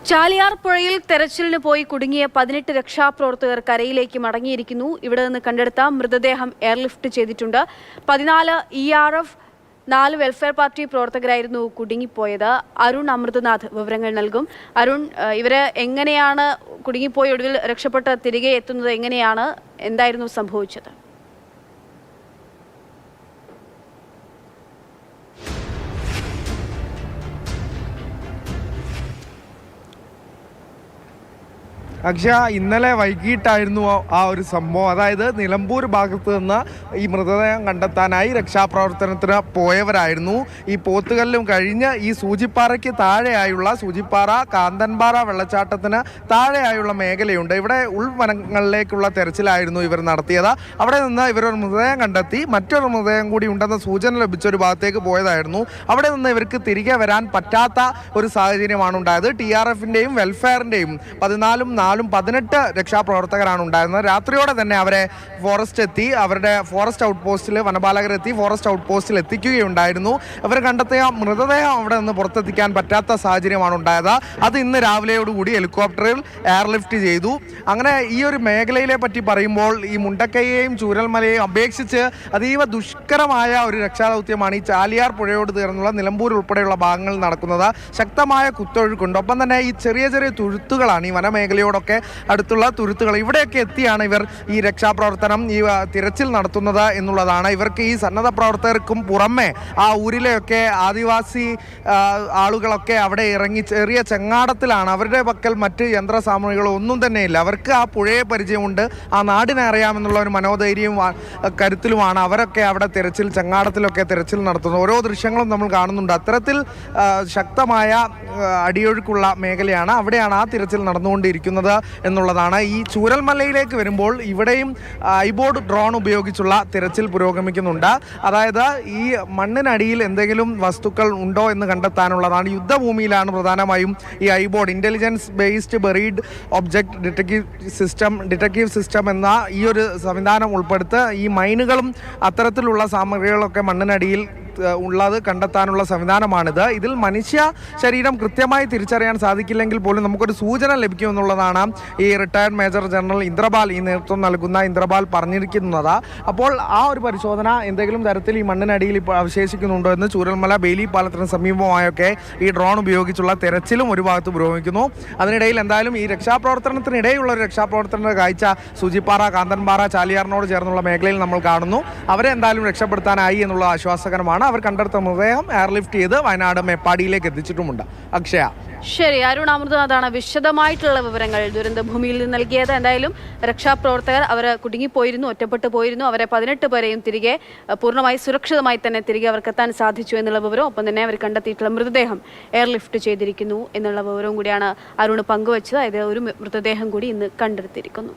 ചാലിയാർ പുഴയിൽ തെരച്ചിലിന് പോയി കുടുങ്ങിയ 18 രക്ഷാപ്രവർത്തകർ കരയിലേക്ക് മടങ്ങിയിരിക്കുന്നു. ഇവിടെ നിന്ന് കണ്ടെടുത്ത മൃതദേഹം എയർലിഫ്റ്റ് ചെയ്തിട്ടുണ്ട്. 14 ERF 4 welfare party പ്രവർത്തകരായിരുന്നു കുടുങ്ങിപ്പോയത്. Arun Amrithanath വിവരങ്ങൾ നൽകും. അരുൺ, ഇവര് എങ്ങനെയാണ് കുടുങ്ങിപ്പോയി ഒടുവിൽ രക്ഷപ്പെട്ട് തിരികെ എത്തുന്നത്? എങ്ങനെയാണ്, എന്തായിരുന്നു സംഭവിച്ചത്? അക്ഷയ, ഇന്നലെ വൈകിട്ടായിരുന്നു ആ ഒരു സംഭവം. അതായത് നിലമ്പൂർ ഭാഗത്ത് നിന്ന് ഈ മൃതദേഹം കണ്ടെത്താനായി രക്ഷാപ്രവർത്തനത്തിന് പോയവരായിരുന്നു. ഈ പോത്തുകല്ലും കഴിഞ്ഞ് ഈ സൂചിപ്പാറയ്ക്ക് താഴെയായുള്ള സൂചിപ്പാറ കാന്തൻപാറ വെള്ളച്ചാട്ടത്തിന് താഴെയായുള്ള മേഖലയുണ്ട്. ഇവിടെ ഉൾവനങ്ങളിലേക്കുള്ള തെരച്ചിലായിരുന്നു ഇവർ നടത്തിയത്. അവിടെ നിന്ന് ഇവരൊരു മൃതദേഹം കണ്ടെത്തി. മറ്റൊരു മൃതദേഹം കൂടി ഉണ്ടെന്ന സൂചന ലഭിച്ച ഒരു ഭാഗത്തേക്ക് പോയതായിരുന്നു. അവിടെ നിന്ന് ഇവർക്ക് തിരികെ വരാൻ പറ്റാത്ത ഒരു സാഹചര്യമാണ് ഉണ്ടായത്. TRFിൻ്റെയും വെൽഫെയറിൻ്റെയും 18 രക്ഷാപ്രവർത്തകരാണ് ഉണ്ടായിരുന്നത്. രാത്രിയോടെ തന്നെ അവരെ ഫോറസ്റ്റ് എത്തി, അവരുടെ ഫോറസ്റ്റ് ഔട്ട് പോസ്റ്റിൽ വനപാലകരെത്തി ഫോറസ്റ്റ് ഔട്ട് പോസ്റ്റിൽ എത്തിക്കുകയുണ്ടായിരുന്നു. അവർ കണ്ടെത്തിയ മൃതദേഹം അവിടെ നിന്ന് പുറത്തെത്തിക്കാൻ പറ്റാത്ത സാഹചര്യമാണ് ഉണ്ടായത്. അത് ഇന്ന് രാവിലെയോടുകൂടി ഹെലികോപ്റ്ററിൽ എയർലിഫ്റ്റ് ചെയ്തു. അങ്ങനെ ഈ ഒരു മേഖലയിലെ പറ്റി പറയുമ്പോൾ ഈ മുണ്ടക്കൈയെയും ചൂരൽമലയെയും അപേക്ഷിച്ച് അതീവ ദുഷ്കരമായ ഒരു രക്ഷാദൗത്യമാണ് ഈ ചാലിയാർ പുഴയോട് തീർന്നുള്ള നിലമ്പൂർ ഉൾപ്പെടെയുള്ള ഭാഗങ്ങളിൽ നടക്കുന്നത്. ശക്തമായ കുത്തൊഴുക്കുണ്ട്. ഒപ്പം തന്നെ ഈ ചെറിയ ചെറിയ തുരുത്തുകളാണ്, ഈ വനമേഖലയോടൊക്കെ അടുത്തുള്ള തുരുത്തുകൾ. ഇവിടെയൊക്കെ എത്തിയാണ് ഇവർ ഈ രക്ഷാപ്രവർത്തനം, ഈ തിരച്ചിൽ നടത്തുന്നത് എന്നുള്ളതാണ്. ഇവർക്ക് ഈ സന്നദ്ധ പ്രവർത്തകർക്കും പുറമെ ആ ഊരിലെയൊക്കെ ആദിവാസി ആളുകളൊക്കെ അവിടെ ഇറങ്ങി ചെറിയ ചെങ്ങാടത്തിലാണ്. അവരുടെ പക്കൽ മറ്റ് യന്ത്ര സാമഗ്രികളോ ഒന്നും തന്നെയില്ല. അവർക്ക് ആ പുഴയെ പരിചയമുണ്ട്, ആ നാടിനെ അറിയാമെന്നുള്ള ഒരു മനോധൈര്യവും കരുത്തിലുമാണ് അവരൊക്കെ അവിടെ തിരച്ചിൽ, ചെങ്ങാടത്തിലൊക്കെ തിരച്ചിൽ നടത്തുന്നത്. ഓരോ ദൃശ്യങ്ങളും നമ്മൾ കാണുന്നുണ്ട്. അത്തരത്തിൽ ശക്തമായ അടിയൊഴുക്കുള്ള മേഖലയാണ്. അവിടെയാണ് ആ തിരച്ചിൽ നടന്നുകൊണ്ടിരിക്കുന്നത് എന്നുള്ളതാണ്. ഈ ചൂരൽമലയിലേക്ക് വരുമ്പോൾ ഇവിടെയും ഐബോർഡ് ഡ്രോൺ ഉപയോഗിച്ചുള്ള തിരച്ചിൽ പുരോഗമിക്കുന്നുണ്ട്. അതായത് ഈ മണ്ണിനടിയിൽ എന്തെങ്കിലും വസ്തുക്കൾ ഉണ്ടോ എന്ന് കണ്ടെത്താനുള്ളതാണ്. യുദ്ധഭൂമിയിലാണ് പ്രധാനമായും ഈ ഐബോർഡ്, intelligence based buried object detective system എന്ന ഈ ഒരു സംവിധാനം ഉൾപ്പെടുത്തി ഈ മൈനുകളും അത്തരത്തിലുള്ള സാമഗ്രികളൊക്കെ മണ്ണിനടിയിൽ ഉള്ളത് കണ്ടെത്താനുള്ള സംവിധാനമാണിത്. ഇതിൽ മനുഷ്യ ശരീരം കൃത്യമായി തിരിച്ചറിയാൻ സാധിക്കില്ലെങ്കിൽ പോലും നമുക്കൊരു സൂചന ലഭിക്കുമെന്നുള്ളതാണ് ഈ റിട്ടയർഡ് മേജർ ജനറൽ ഇന്ദ്രപാൽ, ഈ നേതൃത്വം നൽകുന്ന ഇന്ദ്രപാൽ പറഞ്ഞിരിക്കുന്നത്. അപ്പോൾ ആ ഒരു പരിശോധന എന്തെങ്കിലും തരത്തിൽ ഈ മണ്ണിനടിയിൽ ഇപ്പോൾ അവശേഷിക്കുന്നുണ്ടോ എന്ന് ചൂരൽമല ബെയിലി പാലത്തിന് സമീപമായൊക്കെ ഈ ഡ്രോൺ ഉപയോഗിച്ചുള്ള തെരച്ചിലും ഒരു ഭാഗത്ത് പുരോഗമിക്കുന്നു. അതിനിടയിൽ എന്തായാലും ഈ രക്ഷാപ്രവർത്തനത്തിനിടെയുള്ള ഒരു രക്ഷാപ്രവർത്തനത്തിന്റെ കാഴ്ച സൂചിപ്പാറ, കാന്തൻപാറ, ചാലിയാറിനോട് ചേർന്നുള്ള മേഖലയിൽ നമ്മൾ കാണുന്നു. അവരെ എന്തായാലും രക്ഷപ്പെടുത്താനായി എന്നുള്ള ആശ്വാസകരമാണ്. അവർ കണ്ടെടുത്ത മൃതദേഹം എയർലിഫ്റ്റ് ചെയ്ത് വയനാട് മേപ്പാടിയിലേക്ക് എത്തിച്ചിട്ടുമുണ്ട്. അക്ഷയ. ശരി, അരുൺ അമൃതനാഥാണ് വിശദമായിട്ടുള്ള വിവരങ്ങൾ ദുരന്തഭൂമിയിൽ നിന്ന് നൽകിയത്. എന്തായാലും രക്ഷാപ്രവർത്തകർ അവർ കുടുങ്ങിപ്പോയിരുന്നു, ഒറ്റപ്പെട്ടു പോയിരുന്നു. അവരെ 18 പേരെയും തിരികെ പൂർണ്ണമായി സുരക്ഷിതമായി തന്നെ തിരികെ അവർക്ക് എത്താൻ സാധിച്ചു എന്നുള്ള വിവരവും, ഒപ്പം തന്നെ അവർ കണ്ടെത്തിയിട്ടുള്ള മൃതദേഹം എയർലിഫ്റ്റ് ചെയ്തിരിക്കുന്നു എന്നുള്ള വിവരവും കൂടിയാണ് അരുൺ പങ്കുവച്ചത്. അതായത് ഒരു മൃതദേഹം കൂടി ഇന്ന് കണ്ടെടുത്തിരിക്കുന്നു.